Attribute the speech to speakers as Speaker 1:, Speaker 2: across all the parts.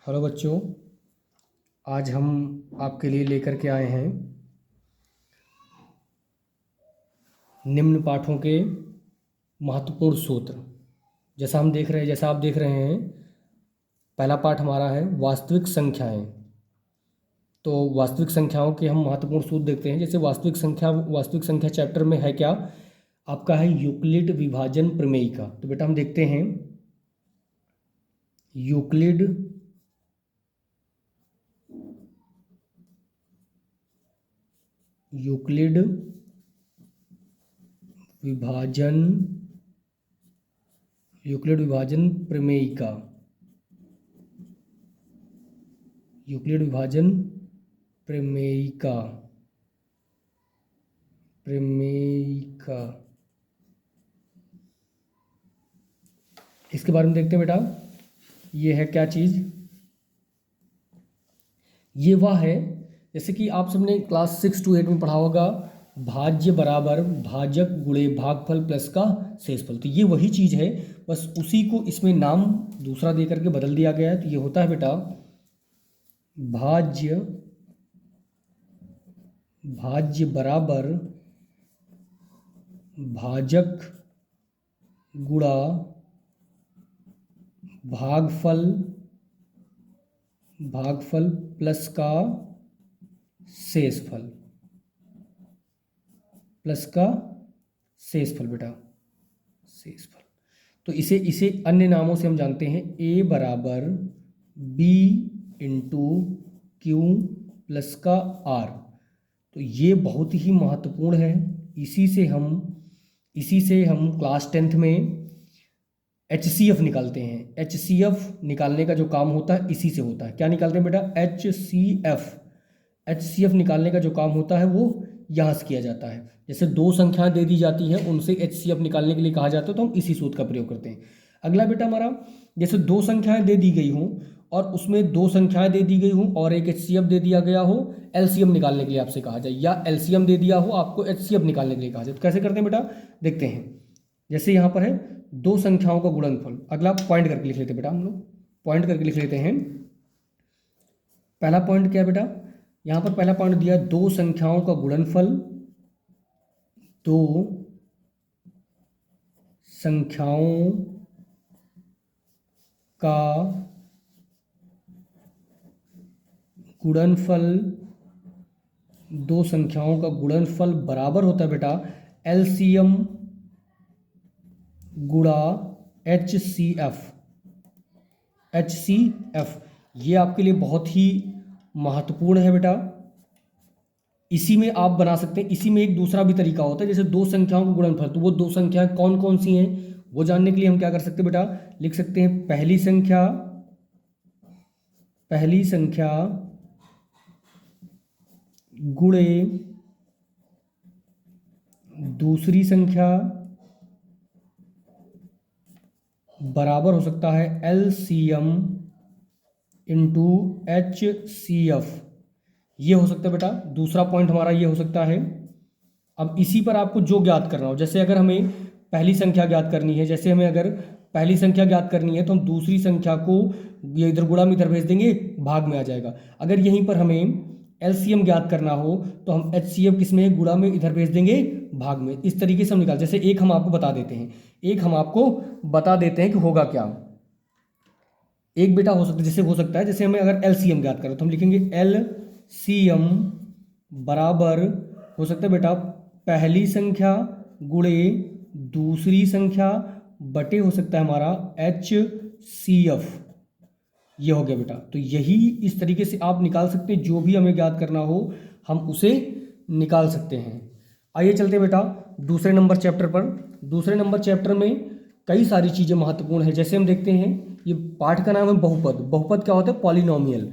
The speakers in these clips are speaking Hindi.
Speaker 1: हेलो बच्चों, आज हम आपके लिए लेकर के आए हैं निम्न पाठों के महत्वपूर्ण सूत्र। जैसा आप देख रहे हैं, पहला पाठ हमारा है वास्तविक संख्याएं। तो वास्तविक संख्याओं के हम महत्वपूर्ण सूत्र देखते हैं। जैसे वास्तविक संख्या चैप्टर में है क्या, आपका है यूक्लिड विभाजन प्रमेय का। तो बेटा हम देखते हैं यूक्लिड विभाजन प्रमेय का इसके बारे में देखते हैं बेटा। ये है क्या चीज़, ये वह है जैसे कि आप सबने क्लास 6 to 8 में पढ़ा होगा, भाज्य बराबर भाजक गुणे भागफल प्लस का शेषफल। तो ये वही चीज़ है, बस उसी को इसमें नाम दूसरा दे करके बदल दिया गया है। तो ये होता है बेटा भाज्य बराबर भाजक गुणा भागफल प्लस का शेषफल बेटा, शेषफल। तो इसे अन्य नामों से हम जानते हैं a बराबर b इंटू क्यू प्लस का r। तो ये बहुत ही महत्वपूर्ण है। इसी से हम क्लास 10th में HCF निकालते हैं। HCF निकालने का जो काम होता है इसी से होता है। क्या निकालते हैं बेटा? HCF निकालने का जो काम होता है वो यहाँ से किया जाता है। जैसे दो संख्याएं दे दी जाती हैं, उनसे HCF निकालने के लिए कहा जाता है, तो हम इसी सूत्र का प्रयोग करते हैं। अगला बेटा हमारा, जैसे दो संख्याएं दे दी गई हों और उसमें दो संख्याएं दे दी गई हों और एक HCF दे दिया गया हो, LCM निकालने के लिए आपसे कहा जाए, या LCM दे दिया हो आपको HCF निकालने के लिए कहा जाए। तो कैसे करते हैं बेटा, देखते हैं। जैसे यहाँ पर है दो संख्याओं का गुणनफल। अगला पॉइंट करके लिख लेते हैं बेटा, हम लोग पॉइंट करके लिख लेते हैं। पहला पॉइंट क्या है बेटा, यहाँ पर पहला पॉइंट दिया दो संख्याओं का गुणनफल, दो संख्याओं का गुणनफल बराबर होता है बेटा LCM गुणा HCF। ये आपके लिए बहुत ही महत्वपूर्ण है बेटा। इसी में आप बना सकते हैं। इसी में एक दूसरा भी तरीका होता है, जैसे दो संख्याओं का गुणनफल, तो वो दो संख्याएं कौन कौन सी हैं वो जानने के लिए हम क्या कर सकते हैं बेटा, लिख सकते हैं पहली संख्या गुणे दूसरी संख्या बराबर हो सकता है LCM इंटू HCF। ये हो सकता है बेटा, दूसरा पॉइंट हमारा ये हो सकता है। अब इसी पर आपको जो ज्ञात करना हो, जैसे अगर हमें पहली संख्या ज्ञात करनी है, तो हम दूसरी संख्या को ये इधर गुणा में इधर भेज देंगे, भाग में आ जाएगा। अगर यहीं पर हमें LCM ज्ञात करना हो तो हम HCF किस में, गुणा में इधर भेज देंगे, भाग में। इस तरीके से हम निकाल, जैसे एक हम आपको बता देते हैं कि होगा क्या। एक बेटा हो सकता है जैसे हमें अगर LCM ज्ञात करें तो हम लिखेंगे LCM बराबर हो सकता है बेटा पहली संख्या गुणे दूसरी संख्या बटे हो सकता है हमारा HCF। ये हो गया बेटा। तो यही इस तरीके से आप निकाल सकते हैं, जो भी हमें ज्ञात करना हो हम उसे निकाल सकते हैं। आइए चलते हैं बेटा दूसरे नंबर चैप्टर पर। दूसरे नंबर चैप्टर में कई सारी चीज़ें महत्वपूर्ण है। जैसे हम देखते हैं, ये पाठ का नाम है बहुपद। बहुपद क्या होता है? पॉलिनोमियल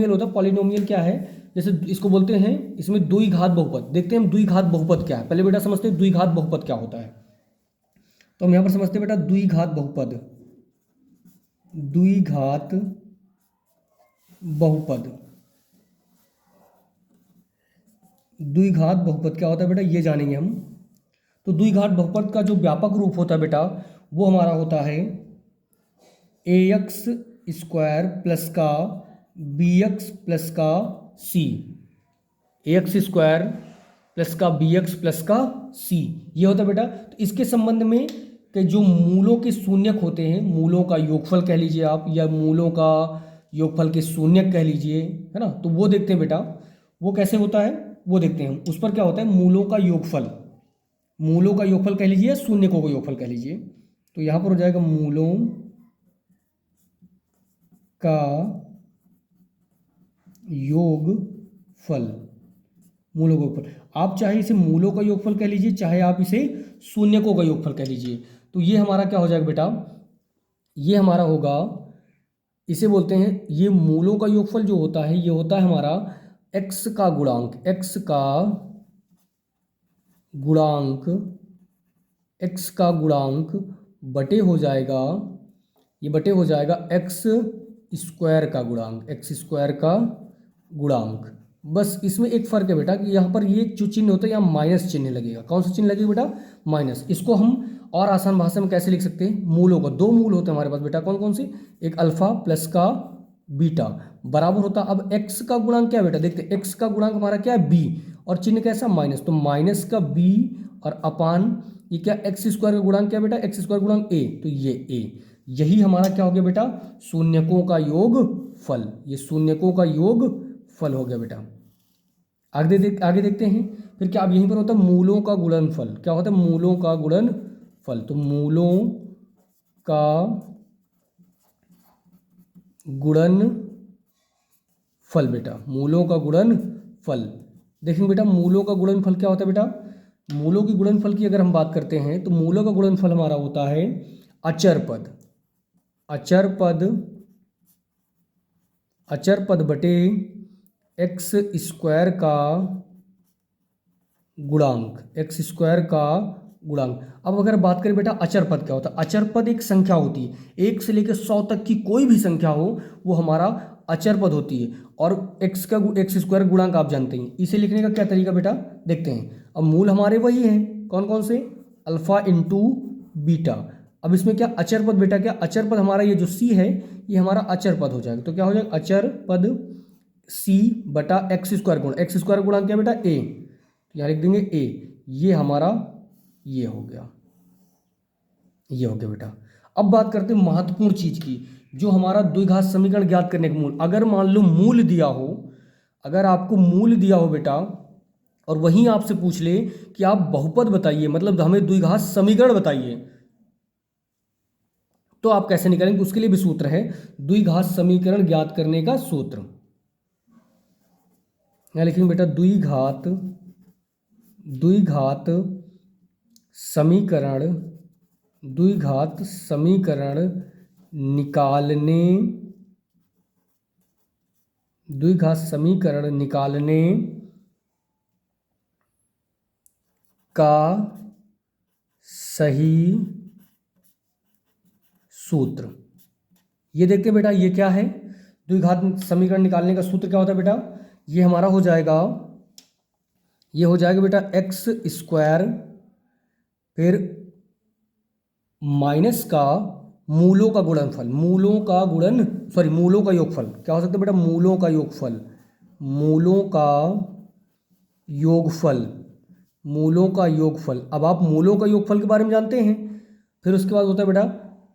Speaker 1: होता है। पॉलिनोमियल क्या है? जैसे इसको बोलते हैं, इसमें द्विघात बहुपद। देखते हैं हम द्विघात बहुपद क्या है। पहले बेटा समझते हैं द्विघात बहुपद क्या होता है। तो हम यहाँ पर समझते हैं बेटा द्विघात बहुपद क्या होता है बेटा, ये जानेंगे हम। तो द्विघात बहुपद का जो व्यापक रूप होता है बेटा, वो हमारा होता है AX स्क्वायर प्लस का बी एक्स प्लस का सी, ए एक्स स्क्वायर प्लस का बी एक्स प्लस का सी, ये होता है बेटा। तो इसके संबंध में कि जो मूलों के शून्यक होते हैं, मूलों का योगफल कह लीजिए आप, या मूलों का योगफल के शून्यक कह लीजिए, है ना, तो वो देखते हैं बेटा। वो कैसे होता है वो देखते हैं हम। उस पर क्या होता है, मूलों का योगफल, मूलों का योगफल कह लीजिए, शून्यकों का योगफल कह लीजिए। तो यहां पर हो जाएगा मूलों का योगफल, मूलों का योगफल। आप चाहे इसे मूलों का योगफल कह लीजिए, चाहे आप इसे शून्यकों का योगफल कह लीजिए। तो ये हमारा क्या हो जाएगा बेटा, ये हमारा होगा, इसे बोलते हैं, ये मूलों का योगफल जो होता है ये होता है हमारा x का गुणांक, x का गुणांक, x का गुणांक बटे हो जाएगा, ये बटे हो जाएगा x स्क्वायर का गुणांक, x स्क्वायर का गुणांक। बस इसमें एक फ़र्क है बेटा कि यहाँ पर ये जो चिन्ह होता है यहाँ माइनस चिन्ह लगेगा। कौन सा चिन्ह लगेगा बेटा, माइनस। इसको हम और आसान भाषा में कैसे लिख सकते हैं, मूलों का, दो मूल होते हैं हमारे पास बेटा, कौन कौन से, एक अल्फा प्लस का बीटा बराबर होता। अब x का गुणांक क्या है बेटा, देखते हैं, x का गुणांक हमारा क्या है, b, और चिन्ह कैसा, माइनस, तो माइनस का b और अपान ये क्या, एक्स स्क्वायर का गुणांक क्या बेटा, एक्स स्क्वायर गुणांक a, तो ये a, यही हमारा क्या हो गया बेटा, शून्यकों का योग फल, ये शून्यकों का योग फल हो गया बेटा। आगे देखते हैं फिर क्या। अब यहीं पर होता है मूलों का गुणनफल, क्या होता है, मूलों का गुणनफल। तो मूलों का गुणनफल बेटा, मूलों का गुणनफल। देखेंगे बेटा मूलों का गुणनफल क्या होता है बेटा, मूलों की गुणनफल की अगर हम बात करते हैं तो मूलों का गुणनफल हमारा होता है अचर पद, अचर पद, अचर पद बटे एक्स स्क्वायर का गुणांक, एक्स स्क्वायर का गुणांक। अब अगर बात करें बेटा अचर पद क्या होता है, अचर पद एक संख्या होती है, 1 से लेकर 100 तक की कोई भी संख्या हो वो हमारा अचर पद होती है। और एक्स स्क्वायर गुणांक आप जानते हैं, इसे लिखने का क्या तरीका बेटा, देखते हैं। अब मूल हमारे वही हैं, कौन कौन से, अल्फा इंटू बीटा। अब इसमें क्या अचर पद बेटा, क्या अचर पद हमारा ये जो सी है ये हमारा अचर पद हो जाएगा। तो क्या हो जाएगा, अचर पद सी बटा एक्स स्क्वायर गुणा, एक्स स्क्वायर गुणांक क्या बेटा, ए, यहाँ लिख देंगे ए, ये हमारा ये हो गया, ये हो गया बेटा। अब बात करते हैं महत्वपूर्ण चीज की, जो हमारा द्विघात समीकरण ज्ञात करने का मूल। अगर मान लो मूल दिया हो, अगर आपको मूल दिया हो बेटा और वहीं आपसे पूछ ले कि आप बहुपद बताइए, मतलब हमें द्विघात समीकरण बताइए, तो आप कैसे निकालेंगे, उसके लिए भी सूत्र है, द्विघात समीकरण ज्ञात करने का सूत्र। यहां लिखेंगे बेटा द्विघात समीकरण, द्विघात समीकरण निकालने, द्विघात समीकरण निकालने का सही सूत्र। ये देखते हैं बेटा ये क्या है, द्विघात समीकरण निकालने का सूत्र क्या होता है बेटा, ये हमारा हो जाएगा, ये हो जाएगा बेटा एक्स स्क्वायर फिर माइनस का मूलों का गुणनफल, मूलों का योगफल, क्या हो सकता है बेटा, मूलों का योगफल, मूलों का योगफल, मूलों का योगफल। अब आप मूलों का योगफल के बारे में जानते हैं, फिर उसके बाद होता है बेटा,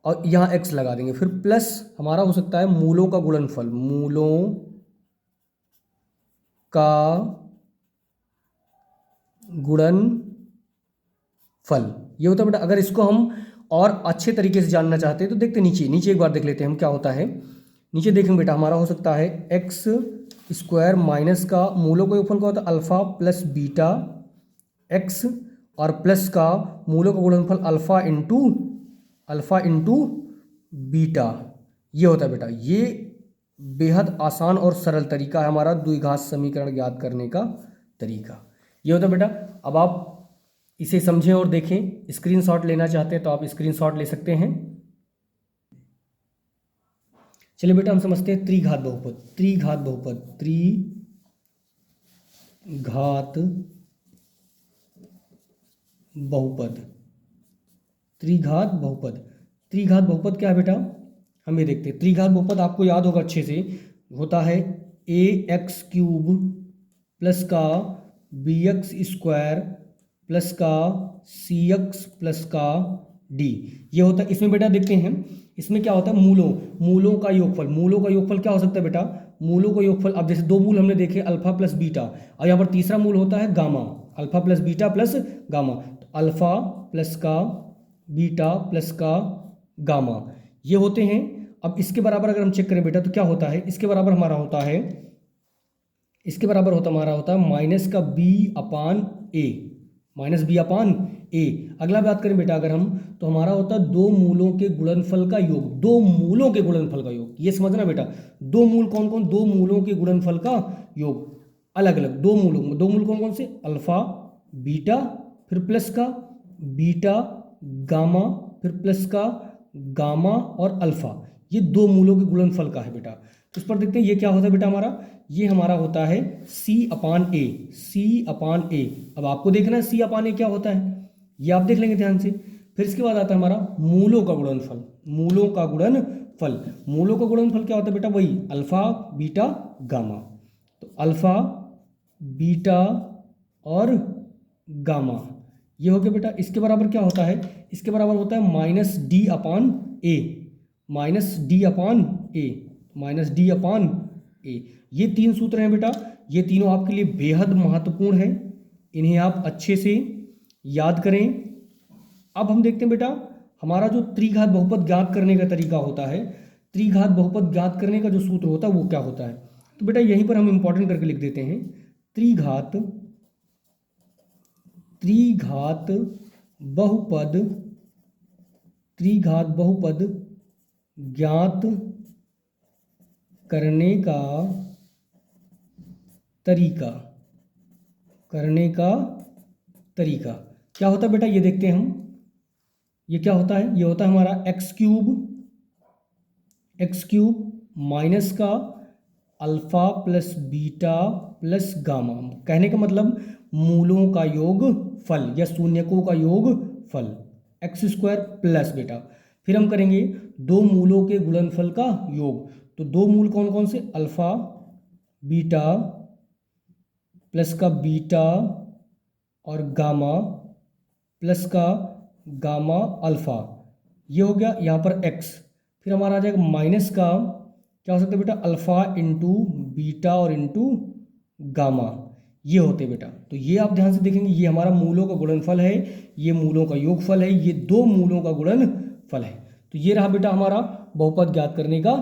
Speaker 1: और यहाँ x लगा देंगे, फिर प्लस हमारा हो सकता है मूलों का गुणनफल, मूलों का गुणनफल, ये होता है बेटा। अगर इसको हम और अच्छे तरीके से जानना चाहते हैं तो देखते नीचे एक बार देख लेते हैं हम क्या होता है। नीचे देखेंगे बेटा हमारा हो सकता है एक्स स्क्वायर माइनस का मूलों का योगफल क्या होता है, अल्फा प्लस बीटा एक्स, और प्लस का मूलों का गुणनफल अल्फा इंटू बीटा, ये होता है बेटा। ये बेहद आसान और सरल तरीका है हमारा द्विघात समीकरण ज्ञात करने का तरीका, ये होता है बेटा। अब आप इसे समझें और देखें, स्क्रीनशॉट लेना चाहते हैं तो आप स्क्रीनशॉट ले सकते हैं। चलिए बेटा हम समझते हैं त्रिघात बहुपद, त्रिघात बहुपद, त्रिघात बहुपद, त्रिघात बहुपद। त्रिघात बहुपद क्या है बेटा, हम ये देखते हैं त्रिघात बहुपद आपको याद होगा अच्छे से, होता है ax³ प्लस का bx² प्लस का cx प्लस का d, ये होता है। इसमें बेटा देखते हैं इसमें क्या होता है, मूलों का योगफल। मूलों का योगफल क्या हो सकता है बेटा, मूलों का योगफल, अब जैसे दो मूल हमने देखे अल्फा प्लस बीटा, और यहाँ पर तीसरा मूल होता है gamma, alpha plus beta plus gamma, तो अल्फा प्लस का बीटा प्लस का गामा, ये होते हैं। अब इसके बराबर अगर हम चेक करें बेटा तो क्या होता है, इसके बराबर हमारा होता है, इसके बराबर हमारा होता है माइनस का b/a, माइनस b/a। अगला बात करें बेटा अगर हम, तो हमारा होता है दो मूलों के गुणनफल का योग, दो मूलों के गुणनफल का योग, ये समझना बेटा। दो मूल कौन कौन, दो मूलों के गुणनफल का योग, अलग अलग दो मूल कौन कौन से, अल्फा बीटा फिर प्लस का बीटा गामा फिर प्लस का गामा और अल्फा, ये दो मूलों के गुणनफल का है बेटा। तो इस पर देखते हैं ये क्या होता है बेटा हमारा, ये हमारा होता है c/a, c/a। अब आपको देखना है c/a क्या होता है, ये आप देख लेंगे ध्यान से। फिर इसके बाद आता है हमारा मूलों का गुणनफल, मूलों का गुणनफल, मूलों का गुणनफल क्या होता है बेटा, वही अल्फा बीटा गामा, तो अल्फा बीटा और गामा, ये हो गया बेटा। इसके बराबर क्या होता है, इसके बराबर होता है -d/a, -d/a। ये तीन सूत्र हैं बेटा, ये तीनों आपके लिए बेहद महत्वपूर्ण हैं, इन्हें आप अच्छे से याद करें। अब हम देखते हैं बेटा हमारा जो त्रिघात बहुपद ज्ञात करने का तरीका होता है, त्रिघात बहुपद ज्ञात करने का जो सूत्र होता है वो क्या होता है। तो बेटा यहीं पर हम इंपॉर्टेंट करके लिख देते हैं, त्रिघात बहुपद ज्ञात करने का तरीका क्या होता है बेटा, ये देखते हैं हम, ये क्या होता है, ये होता है हमारा x³ माइनस का alpha plus beta plus gamma, कहने का मतलब मूलों का योग फल या शून्यकों का योग फल, x² प्लस बेटा, फिर हम करेंगे दो मूलों के गुणनफल का योग, तो दो मूल कौन कौन से, अल्फा बीटा प्लस का बीटा और गामा प्लस का गामा अल्फा, ये हो गया यहाँ पर x। फिर हमारा आ जाएगा माइनस का क्या हो सकता है बेटा, अल्फा इंटू बीटा और इंटू गामा, ये होते बेटा। तो ये आप ध्यान से देखेंगे, ये हमारा मूलों का गुणनफल है, ये मूलों का योगफल है, ये दो मूलों का गुणनफल है। तो ये रहा बेटा हमारा बहुपद ज्ञात करने का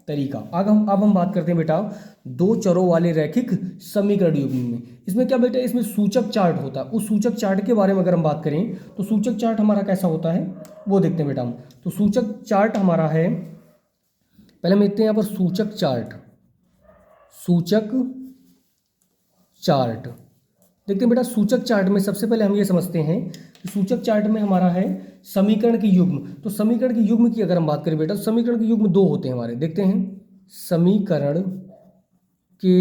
Speaker 1: तरीका। अब हम बात करते हैं बेटा दो चरों वाले रैखिक समीकरण युग्म में। इसमें क्या बेटा, इसमें सूचक चार्ट होता है, उस सूचक चार्ट के बारे में अगर हम बात करें तो सूचक चार्ट हमारा कैसा होता है वो देखते हैं बेटा हम। तो सूचक चार्ट हमारा है, पहले हम देखते हैं यहाँ पर सूचक चार्ट देखते हैं बेटा। सूचक चार्ट में सबसे पहले हम ये समझते हैं कि सूचक चार्ट में हमारा है समीकरण के युग्म। तो समीकरण के युग्म की अगर हम बात करें बेटा, तो समीकरण के युग्म दो होते हैं हमारे, देखते हैं समीकरण के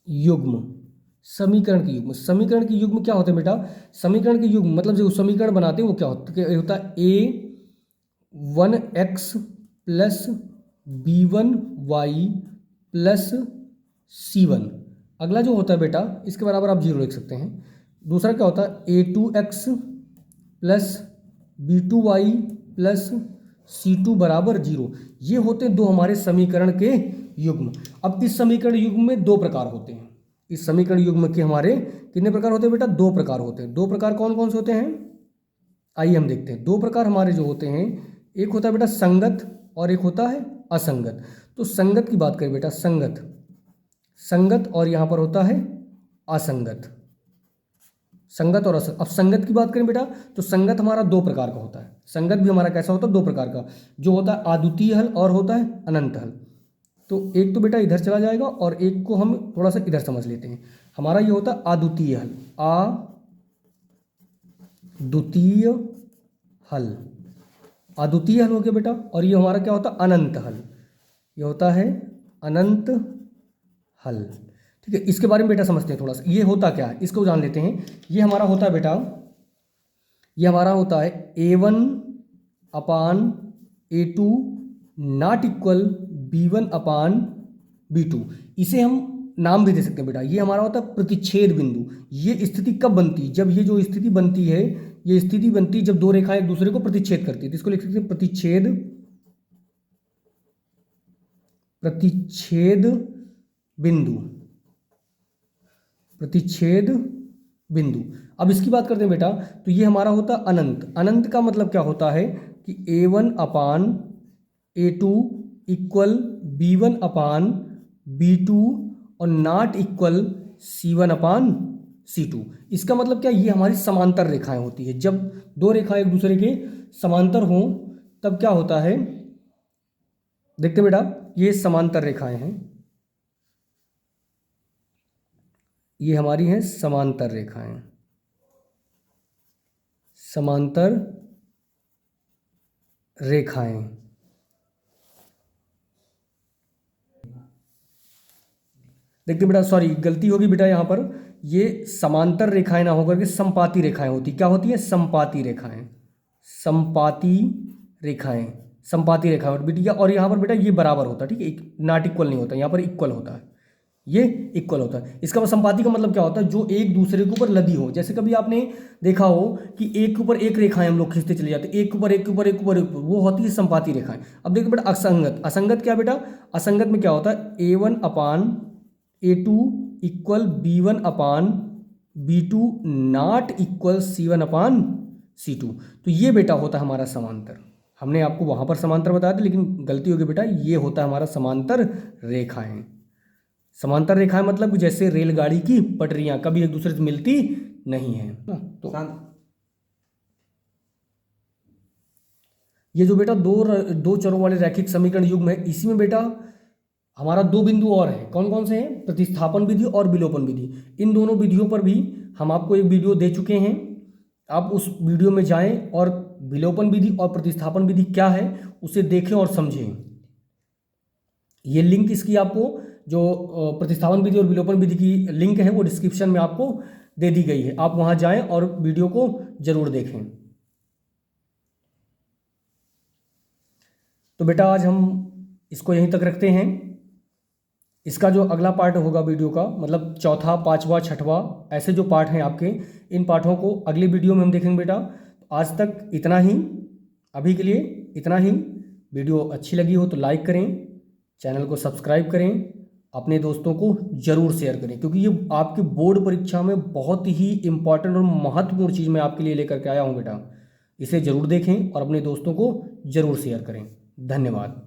Speaker 1: युग्म, समीकरण के युग्म क्या होते हैं बेटा, समीकरण के युग्म मतलब जो समीकरण बनाते हैं वो क्या होता है, a1x plus b1y plus c1। अगला जो होता है बेटा इसके बराबर आप 0 लिख सकते हैं। दूसरा क्या होता है, a2x plus b2y plus c2 बराबर 0। ये होते हैं दो हमारे समीकरण के युग्म। अब इस समीकरण युग्म में दो प्रकार होते हैं, इस समीकरण युग्म के हमारे कितने प्रकार होते हैं बेटा, दो प्रकार होते हैं। दो प्रकार कौन कौन से होते हैं, आइए हम देखते हैं। दो प्रकार हमारे जो होते हैं, एक होता है बेटा संगत और एक होता है असंगत। तो संगत की बात करें बेटा, संगत और यहाँ पर होता है असंगत, संगत और असंगत। अब संगत की बात करें बेटा, तो संगत हमारा दो प्रकार का होता है, संगत भी हमारा कैसा होता है, दो प्रकार का, जो होता है अद्वितीय हल और होता है अनंत हल। तो एक तो बेटा इधर चला जाएगा और एक को हम थोड़ा सा इधर समझ लेते हैं। हमारा ये होता है अद्वितीय हल, अद्वितीय हल हो गया बेटा। और ये हमारा क्या होता है, अनंत हल, ये होता है अनंत हल। ठीक है, इसके बारे में बेटा समझते हैं थोड़ा सा, ये होता क्या है इसको जान लेते हैं। ये हमारा होता है बेटा, ये हमारा होता है a1 upon A2 not equal B1 upon B2। इसे हम नाम भी दे सकते हैं बेटा, ये हमारा होता है प्रतिच्छेद बिंदु। ये स्थिति कब बनती है? जब ये जो स्थिति बनती है, ये स्थिति बनती है जब दो रेखाएं एक दूसरे को प्रतिच्छेद करती है। तो इसको लिख सकते हैं प्रतिच्छेद बिंदु, प्रतिच्छेद बिंदु। अब इसकी बात करते हैं बेटा, तो ये हमारा होता है अनंत। अनंत का मतलब क्या होता है कि A1 अपान A2 इक्वल B1 अपान B2 और not equal C1 upon C2। इसका मतलब क्या, ये हमारी समांतर रेखाएं होती है। जब दो रेखाएं एक दूसरे के समांतर हों तब क्या होता है, देखते बेटा, ये समांतर रेखाएं हैं, ये हमारी हैं समांतर रेखाएं, समांतर रेखाएं। देखते बेटा, सॉरी गलती होगी बेटा, यहां पर ये समांतर रेखाएं ना होकर के संपाती रेखाएं होती। क्या होती है? संपाती रेखाएं, संपाती रेखाएं, संपाती रेखाएं और बेटा, और यहां पर बेटा ये बराबर होता है, ठीक है, नॉट इक्वल नहीं होता, यहां पर इक्वल होता है, ये इक्वल होता है। इसका संपाती का मतलब क्या होता है? जो एक दूसरे के ऊपर लदी हो। जैसे कभी आपने देखा हो कि एक के ऊपर एक रेखाएं हम लोग खींचते चले जाते, एक के ऊपर एक के ऊपर एक के ऊपर, वो होती है संपाती रेखाएं। अब देखो बेटा असंगत, असंगत क्या बेटा? असंगत में क्या होता है? A1 upon A2 equal B1 upon B2 not equal C1 upon C2। तो ये बेटा होता है हमारा समांतर। हमने आपको वहां पर समांतर बताया था, लेकिन गलती होगी बेटा, ये होता है हमारा समांतर रेखाएं। समांतर रेखाएं मतलब जैसे रेलगाड़ी की पटरियां कभी एक दूसरे से मिलती नहीं है ना। तो ये जो बेटा दो चरों वाले रैखिक समीकरण युग्म है, इसी में बेटा हमारा दो बिंदु और है। कौन कौन से हैं? प्रतिस्थापन विधि और विलोपन विधि। इन दोनों विधियों पर भी हम आपको एक वीडियो दे चुके हैं। आप उस वीडियो में जाएं और विलोपन विधि और प्रतिस्थापन विधि क्या है उसे देखें और समझें। ये लिंक इसकी आपको, जो प्रतिस्थापन विधि और विलोपन विधि की लिंक है, वो डिस्क्रिप्शन में आपको दे दी गई है। आप वहां जाएं और वीडियो को जरूर देखें। तो बेटा आज हम इसको यहीं तक रखते हैं। इसका जो अगला पार्ट होगा वीडियो का, मतलब चौथा, पांचवा, छठवां, ऐसे जो पार्ट हैं आपके, इन पार्टों को अगले वीडियो में हम देखेंगे बेटा। आज तक इतना ही, अभी के लिए इतना ही। वीडियो अच्छी लगी हो तो लाइक करें, चैनल को सब्सक्राइब करें, अपने दोस्तों को जरूर शेयर करें, क्योंकि ये आपके बोर्ड परीक्षा में बहुत ही इंपॉर्टेंट और महत्वपूर्ण चीज़ मैं आपके लिए लेकर के आया हूँ बेटा। इसे जरूर देखें और अपने दोस्तों को जरूर शेयर करें। धन्यवाद।